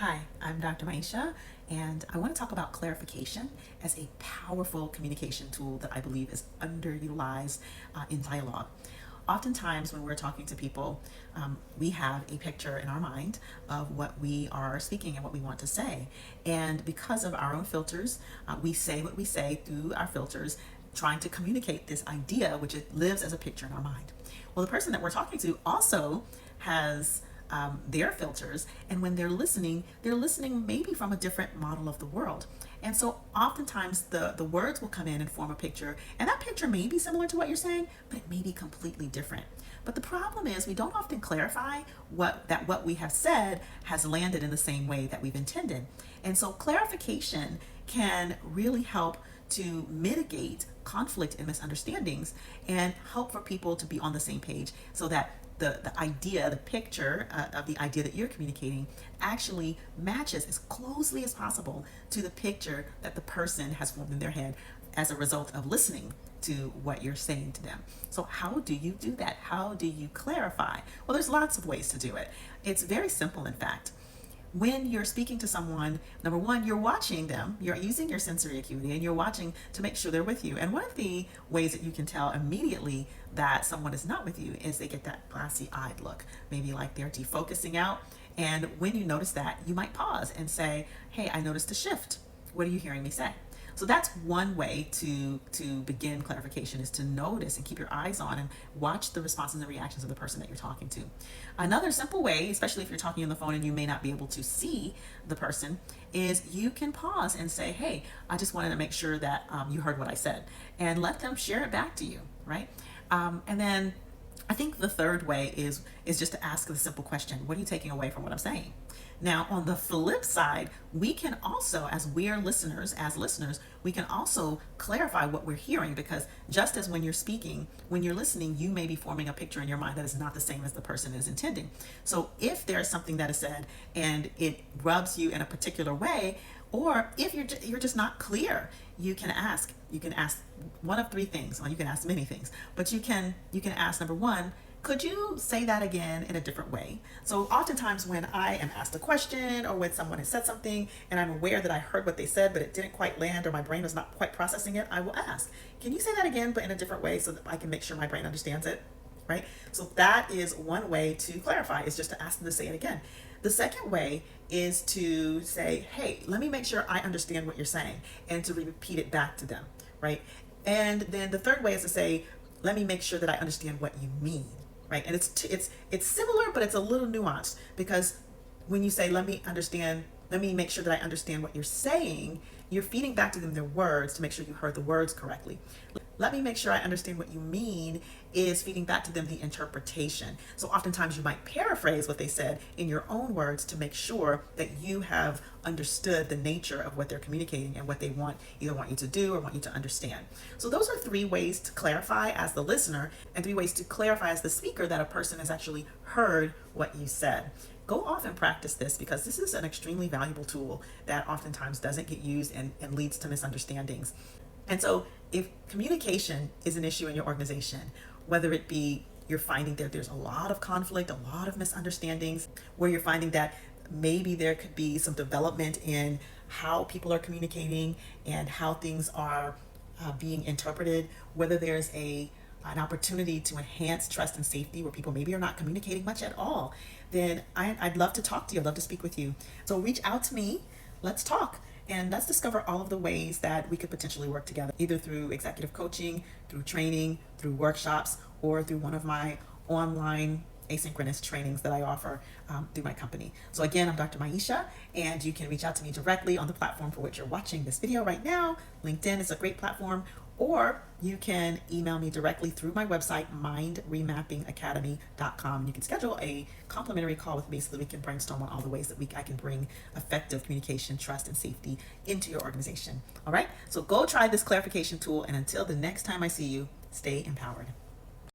Hi, I'm Dr. Maisha, and I want to talk about clarification as a powerful communication tool that I believe is underutilized in dialogue. Oftentimes, when we're talking to people, we have a picture in our mind of what we are speaking and what we want to say. And because of our own filters, we say what we say through our filters, trying to communicate this idea, which it lives as a picture in our mind. Well, the person that we're talking to also has their filters, and when they're listening maybe from a different model of the world. And so oftentimes the words will come in and form a picture, and that picture may be similar to what you're saying, but it may be completely different. But the problem is we don't often clarify what we have said has landed in the same way that we've intended. And so clarification can really help to mitigate conflict and misunderstandings and help for people to be on the same page so that the idea, the picture of the idea that you're communicating actually matches as closely as possible to the picture that the person has formed in their head as a result of listening to what you're saying to them. So how do you do that? How do you clarify? Well, there's lots of ways to do it. It's very simple, in fact. When you're speaking to someone, number one, you're watching them, you're using your sensory acuity, and you're watching to make sure they're with you. And one of the ways that you can tell immediately that someone is not with you is they get that glassy eyed look, maybe like they're defocusing out. And when you notice that, you might pause and say, hey, I noticed a shift. What are you hearing me say? So that's one way to begin clarification, is to notice and keep your eyes on and watch the responses and reactions of the person that you're talking to. Another simple way, especially if you're talking on the phone and you may not be able to see the person, is you can pause and say, hey, I just wanted to make sure that you heard what I said, and let them share it back to you, right? And then I think the third way is just to ask the simple question, what are you taking away from what I'm saying? Now, on the flip side, we can also, as listeners, we can also clarify what we're hearing, because just as when you're speaking, when you're listening, you may be forming a picture in your mind that is not the same as the person is intending. So if there is something that is said and it rubs you in a particular way, or if you're just not clear, you can ask one of three things. Well, you can ask many things, but you can ask, number one, could you say that again in a different way? So oftentimes when I am asked a question, or when someone has said something and I'm aware that I heard what they said but it didn't quite land, or my brain is not quite processing it, I will ask, can you say that again but in a different way so that I can make sure my brain understands it? Right? So that is one way to clarify, is just to ask them to say it again. The second way is to say, hey, let me make sure I understand what you're saying, and to repeat it back to them, right? And then the third way is to say, let me make sure that I understand what you mean, right? And it's similar, but it's a little nuanced, because when you say, let me make sure that I understand what you're saying, you're feeding back to them their words to make sure you heard the words correctly. Let me make sure I understand what you mean is feeding back to them the interpretation. So oftentimes you might paraphrase what they said in your own words to make sure that you have understood the nature of what they're communicating and what they either want you to do or want you to understand. So those are three ways to clarify as the listener, and three ways to clarify as the speaker that a person has actually heard what you said. Go off and practice this, because this is an extremely valuable tool that oftentimes doesn't get used and leads to misunderstandings. And so if communication is an issue in your organization, whether it be you're finding that there's a lot of conflict, a lot of misunderstandings, where you're finding that maybe there could be some development in how people are communicating and how things are being interpreted, whether there's an opportunity to enhance trust and safety where people maybe are not communicating much at all, then I'd love to talk to you. I'd love to speak with you. So reach out to me. Let's talk. And let's discover all of the ways that we could potentially work together, either through executive coaching, through training, through workshops, or through one of my online asynchronous trainings that I offer through my company. So again, I'm Dr. Maisha, and you can reach out to me directly on the platform for which you're watching this video right now. LinkedIn is a great platform, or you can email me directly through my website, mindremappingacademy.com. You can schedule a complimentary call with me so that we can brainstorm on all the ways that I can bring effective communication, trust, and safety into your organization. All right, so go try this clarification tool, and until the next time I see you, stay empowered.